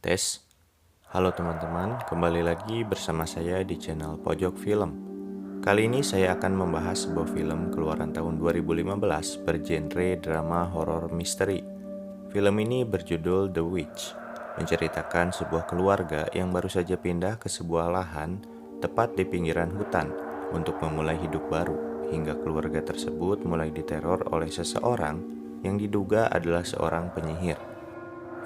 Tes, halo teman-teman, kembali lagi bersama saya di channel Pojok Film. Kali ini saya akan membahas sebuah film keluaran tahun 2015 bergenre drama horor misteri. Film ini berjudul The Witch, menceritakan sebuah keluarga yang baru saja pindah ke sebuah lahan tepat di pinggiran hutan untuk memulai hidup baru, hingga keluarga tersebut mulai diteror oleh seseorang yang diduga adalah seorang penyihir.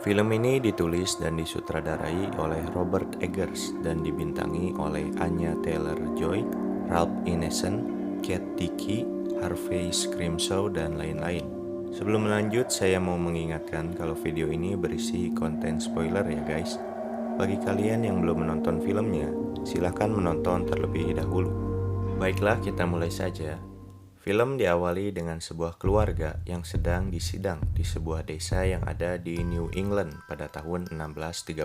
Film ini ditulis dan disutradarai oleh Robert Eggers dan dibintangi oleh Anya Taylor-Joy, Ralph Ineson, Kate Dickie, Harvey Scrimshaw, dan lain-lain. Sebelum lanjut, saya mau mengingatkan kalau video ini berisi konten spoiler ya guys. Bagi kalian yang belum menonton filmnya, silahkan menonton terlebih dahulu. Baiklah, kita mulai saja. Film diawali dengan sebuah keluarga yang sedang disidang di sebuah desa yang ada di New England pada tahun 1630.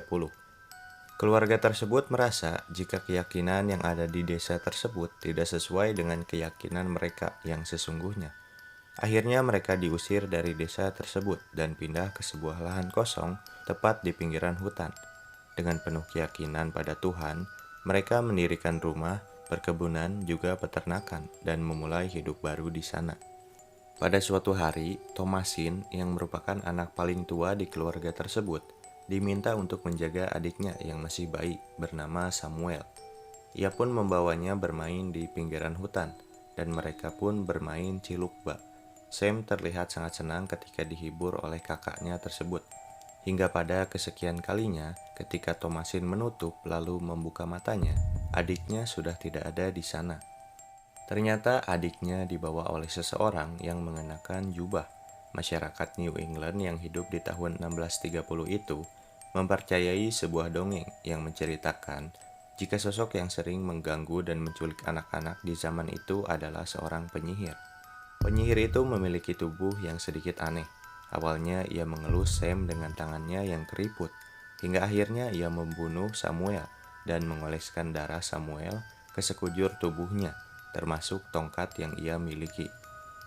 Keluarga tersebut merasa jika keyakinan yang ada di desa tersebut tidak sesuai dengan keyakinan mereka yang sesungguhnya. Akhirnya mereka diusir dari desa tersebut dan pindah ke sebuah lahan kosong tepat di pinggiran hutan. Dengan penuh keyakinan pada Tuhan, mereka mendirikan rumah, perkebunan, juga peternakan, dan memulai hidup baru di sana. Pada suatu hari, Thomasin, yang merupakan anak paling tua di keluarga tersebut, diminta untuk menjaga adiknya yang masih bayi bernama Samuel. Ia pun membawanya bermain di pinggiran hutan, dan mereka pun bermain cilukba. Sam terlihat sangat senang ketika dihibur oleh kakaknya tersebut. Hingga pada kesekian kalinya, ketika Thomasin menutup lalu membuka matanya, adiknya sudah tidak ada di sana. Ternyata adiknya dibawa oleh seseorang yang mengenakan jubah. Masyarakat New England yang hidup di tahun 1630 itu mempercayai sebuah dongeng yang menceritakan jika sosok yang sering mengganggu dan menculik anak-anak di zaman itu adalah seorang penyihir. Penyihir itu memiliki tubuh yang sedikit aneh. Awalnya ia mengelus Sam dengan tangannya yang keriput, hingga akhirnya ia membunuh Samuel dan mengoleskan darah Samuel ke sekujur tubuhnya, termasuk tongkat yang ia miliki.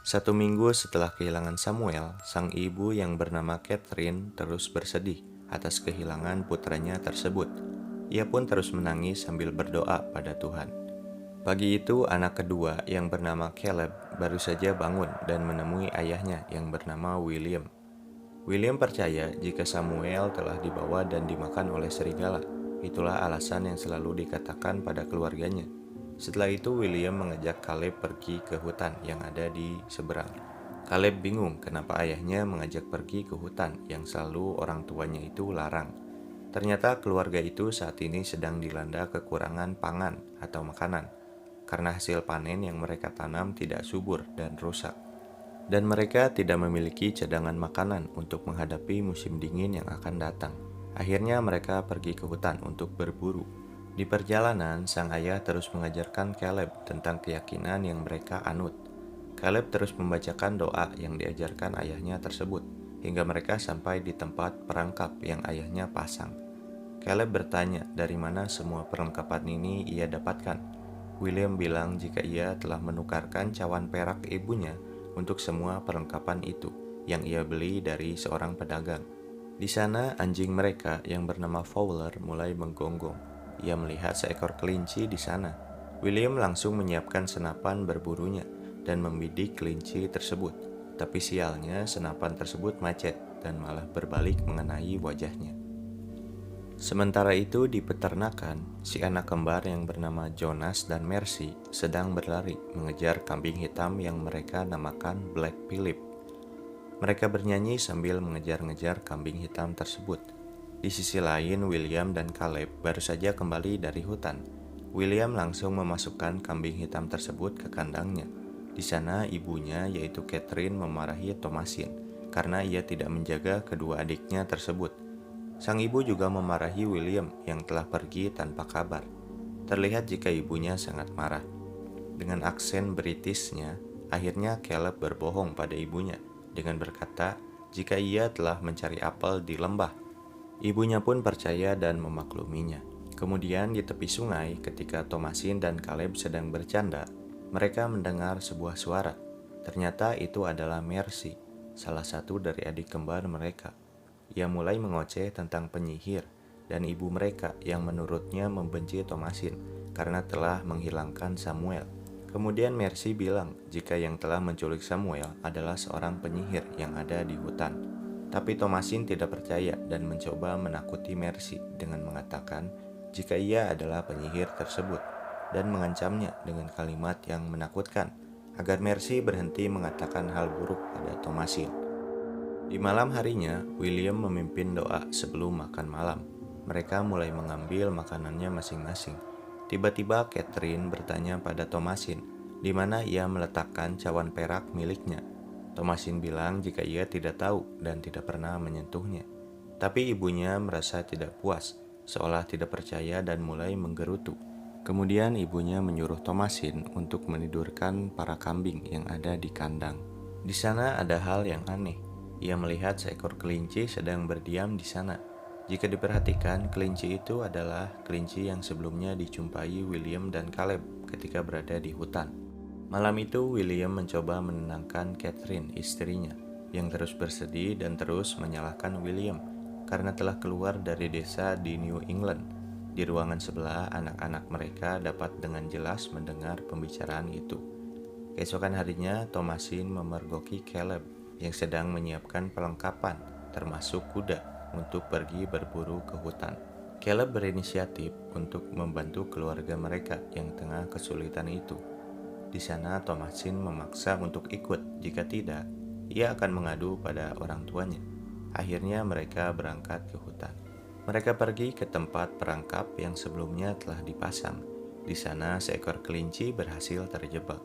1 minggu setelah kehilangan Samuel, sang ibu yang bernama Catherine terus bersedih atas kehilangan putranya tersebut. Ia pun terus menangis sambil berdoa pada Tuhan. Pagi itu, anak kedua yang bernama Caleb baru saja bangun dan menemui ayahnya yang bernama William. William percaya jika Samuel telah dibawa dan dimakan oleh serigala. Itulah alasan yang selalu dikatakan pada keluarganya. Setelah itu, William mengajak Caleb pergi ke hutan yang ada di seberang. Caleb bingung kenapa ayahnya mengajak pergi ke hutan yang selalu orang tuanya itu larang. Ternyata keluarga itu saat ini sedang dilanda kekurangan pangan atau makanan, karena hasil panen yang mereka tanam tidak subur dan rusak. Dan mereka tidak memiliki cadangan makanan untuk menghadapi musim dingin yang akan datang. Akhirnya mereka pergi ke hutan untuk berburu. Di perjalanan, sang ayah terus mengajarkan Caleb tentang keyakinan yang mereka anut. Caleb terus membacakan doa yang diajarkan ayahnya tersebut, hingga mereka sampai di tempat perangkap yang ayahnya pasang. Caleb bertanya dari mana semua perlengkapan ini ia dapatkan. William bilang jika ia telah menukarkan cawan perak ibunya untuk semua perlengkapan itu yang ia beli dari seorang pedagang. Di sana, anjing mereka yang bernama Fowler mulai menggonggong. Ia melihat seekor kelinci di sana. William langsung menyiapkan senapan berburunya dan membidik kelinci tersebut. Tapi sialnya, senapan tersebut macet dan malah berbalik mengenai wajahnya. Sementara itu di peternakan, si anak kembar yang bernama Jonas dan Mercy sedang berlari mengejar kambing hitam yang mereka namakan Black Phillip. Mereka bernyanyi sambil mengejar-ngejar kambing hitam tersebut. Di sisi lain, William dan Caleb baru saja kembali dari hutan. William langsung memasukkan kambing hitam tersebut ke kandangnya. Di sana ibunya yaitu Catherine memarahi Thomasin karena ia tidak menjaga kedua adiknya tersebut. Sang ibu juga memarahi William yang telah pergi tanpa kabar. Terlihat jika ibunya sangat marah. Dengan aksen Britishnya, akhirnya Caleb berbohong pada ibunya dengan berkata jika ia telah mencari apel di lembah. Ibunya pun percaya dan memakluminya. Kemudian di tepi sungai, ketika Thomasin dan Caleb sedang bercanda, mereka mendengar sebuah suara. Ternyata itu adalah Mercy, salah satu dari adik kembar mereka. Ia mulai mengoceh tentang penyihir dan ibu mereka yang menurutnya membenci Thomasin karena telah menghilangkan Samuel. Kemudian Mercy bilang jika yang telah menculik Samuel adalah seorang penyihir yang ada di hutan. Tapi Thomasin tidak percaya dan mencoba menakuti Mercy dengan mengatakan jika ia adalah penyihir tersebut dan mengancamnya dengan kalimat yang menakutkan agar Mercy berhenti mengatakan hal buruk pada Thomasin. Di malam harinya, William memimpin doa sebelum makan malam. Mereka mulai mengambil makanannya masing-masing. Tiba-tiba Catherine bertanya pada Thomasin di mana ia meletakkan cawan perak miliknya. Thomasin bilang jika ia tidak tahu dan tidak pernah menyentuhnya. Tapi ibunya merasa tidak puas, seolah tidak percaya dan mulai menggerutu. Kemudian ibunya menyuruh Thomasin untuk menidurkan para kambing yang ada di kandang. Di sana ada hal yang aneh. Ia melihat seekor kelinci sedang berdiam di sana. Jika diperhatikan, kelinci itu adalah kelinci yang sebelumnya dijumpai William dan Caleb ketika berada di hutan. Malam itu, William mencoba menenangkan Catherine, istrinya, yang terus bersedih dan terus menyalahkan William karena telah keluar dari desa di New England. Di ruangan sebelah, anak-anak mereka dapat dengan jelas mendengar pembicaraan itu. Keesokan harinya, Thomasin memergoki Caleb yang sedang menyiapkan perlengkapan, termasuk kuda, untuk pergi berburu ke hutan. Caleb berinisiatif untuk membantu keluarga mereka yang tengah kesulitan itu. Di sana Thomasin memaksa untuk ikut, jika tidak, ia akan mengadu pada orang tuanya. Akhirnya mereka berangkat ke hutan. Mereka pergi ke tempat perangkap yang sebelumnya telah dipasang. Di sana seekor kelinci berhasil terjebak.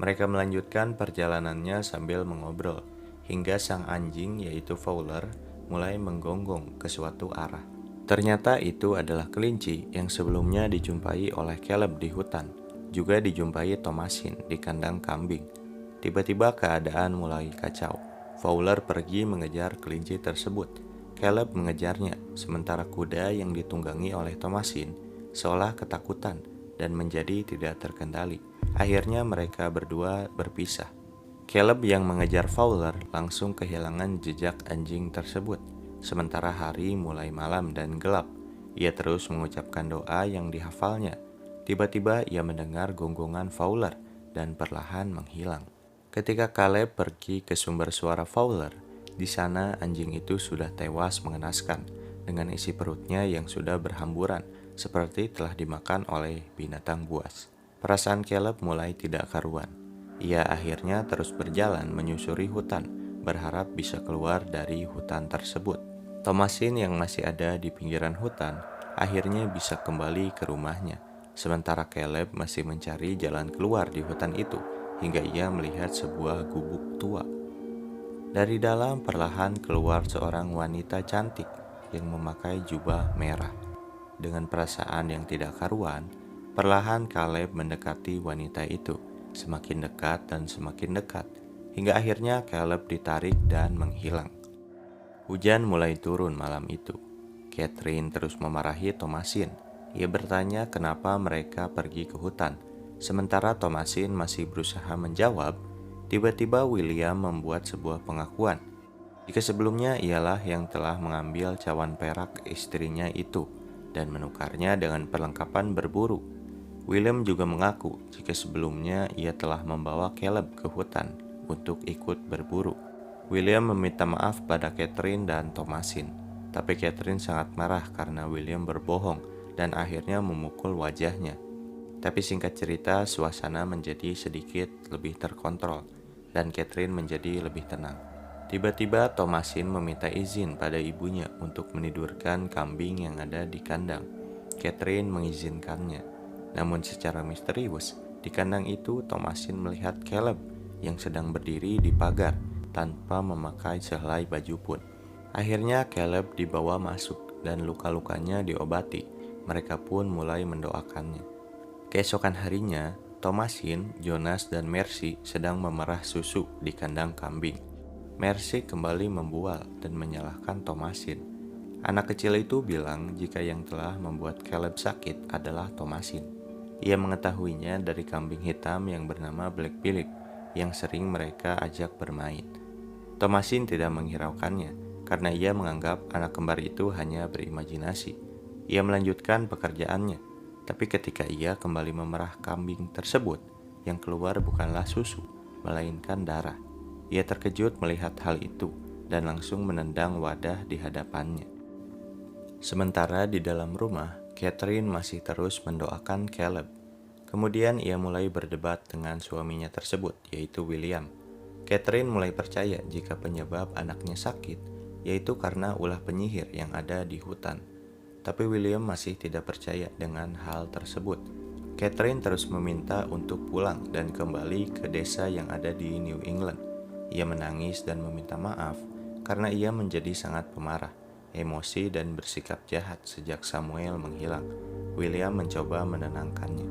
Mereka melanjutkan perjalanannya sambil mengobrol, hingga sang anjing yaitu Fowler mulai menggonggong ke suatu arah. Ternyata itu adalah kelinci yang sebelumnya dijumpai oleh Caleb di hutan, juga dijumpai Thomasin di kandang kambing. Tiba-tiba keadaan mulai kacau. Fowler pergi mengejar kelinci tersebut. Caleb mengejarnya, sementara kuda yang ditunggangi oleh Thomasin seolah ketakutan dan menjadi tidak terkendali. Akhirnya mereka berdua berpisah. Caleb yang mengejar Fowler langsung kehilangan jejak anjing tersebut. Sementara hari mulai malam dan gelap, ia terus mengucapkan doa yang dihafalnya. Tiba-tiba ia mendengar gonggongan Fowler dan perlahan menghilang. Ketika Caleb pergi ke sumber suara Fowler, di sana anjing itu sudah tewas mengenaskan dengan isi perutnya yang sudah berhamburan seperti telah dimakan oleh binatang buas. Perasaan Caleb mulai tidak karuan. Ia akhirnya terus berjalan menyusuri hutan, berharap bisa keluar dari hutan tersebut. Thomasin yang masih ada di pinggiran hutan akhirnya bisa kembali ke rumahnya, sementara Caleb masih mencari jalan keluar di hutan itu hingga ia melihat sebuah gubuk tua. Dari dalam perlahan keluar seorang wanita cantik yang memakai jubah merah. Dengan perasaan yang tidak karuan, perlahan Caleb mendekati wanita itu. Semakin dekat dan semakin dekat, hingga akhirnya Caleb ditarik dan menghilang. Hujan mulai turun malam itu. Catherine terus memarahi Thomasin. Ia bertanya kenapa mereka pergi ke hutan. Sementara Thomasin masih berusaha menjawab, tiba-tiba William membuat sebuah pengakuan. Jika sebelumnya ialah yang telah mengambil cawan perak istrinya itu dan menukarnya dengan perlengkapan berburu. William juga mengaku jika sebelumnya ia telah membawa Caleb ke hutan untuk ikut berburu. William meminta maaf pada Catherine dan Thomasin, tapi Catherine sangat marah karena William berbohong dan akhirnya memukul wajahnya. Tapi singkat cerita, suasana menjadi sedikit lebih terkontrol dan Catherine menjadi lebih tenang. Tiba-tiba Thomasin meminta izin pada ibunya untuk menidurkan kambing yang ada di kandang. Catherine mengizinkannya. Namun secara misterius, di kandang itu Thomasin melihat Caleb yang sedang berdiri di pagar tanpa memakai sehelai baju pun. Akhirnya Caleb dibawa masuk dan luka-lukanya diobati. Mereka pun mulai mendoakannya. Keesokan harinya, Thomasin, Jonas, dan Mercy sedang memerah susu di kandang kambing. Mercy kembali membual dan menyalahkan Thomasin. Anak kecil itu bilang jika yang telah membuat Caleb sakit adalah Thomasin. Ia mengetahuinya dari kambing hitam yang bernama Black Phillip yang sering mereka ajak bermain. Thomasin tidak menghiraukannya karena ia menganggap anak kembar itu hanya berimajinasi. Ia melanjutkan pekerjaannya, tapi ketika ia kembali memerah kambing tersebut, yang keluar bukanlah susu, melainkan darah. Ia terkejut melihat hal itu dan langsung menendang wadah di hadapannya. Sementara di dalam rumah, Catherine masih terus mendoakan Caleb. Kemudian ia mulai berdebat dengan suaminya tersebut, yaitu William. Catherine mulai percaya jika penyebab anaknya sakit, yaitu karena ulah penyihir yang ada di hutan. Tapi William masih tidak percaya dengan hal tersebut. Catherine terus meminta untuk pulang dan kembali ke desa yang ada di New England. Ia menangis dan meminta maaf karena ia menjadi sangat pemarah, emosi dan bersikap jahat sejak Samuel menghilang. William mencoba menenangkannya.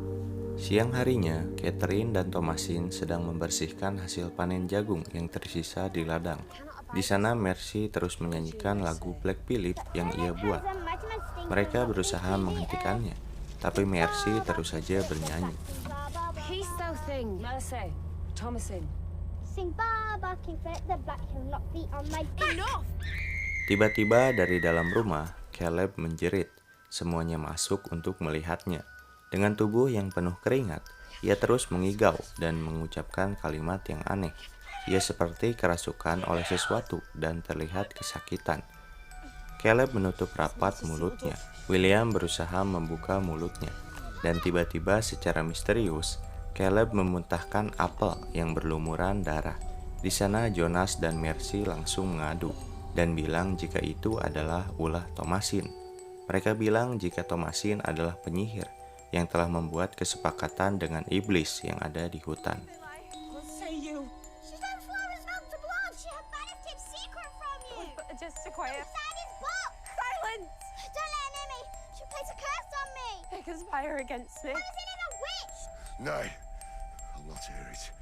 Siang harinya, Catherine dan Thomasin sedang membersihkan hasil panen jagung yang tersisa di ladang. Di sana Mercy terus menyanyikan lagu Black Phillip yang ia buat. Mereka berusaha menghentikannya, tapi Mercy terus saja bernyanyi. Tiba-tiba dari dalam rumah, Caleb menjerit. Semuanya masuk untuk melihatnya. Dengan tubuh yang penuh keringat, ia terus mengigau dan mengucapkan kalimat yang aneh. Ia seperti kerasukan oleh sesuatu dan terlihat kesakitan. Caleb menutup rapat mulutnya. William berusaha membuka mulutnya. Dan tiba-tiba secara misterius, Caleb memuntahkan apel yang berlumuran darah. Di sana Jonas dan Mercy langsung mengadu dan bilang jika itu adalah ulah Thomasin. Mereka bilang jika Thomasin adalah penyihir yang telah membuat kesepakatan dengan iblis yang ada di hutan. No, I'll not hear it.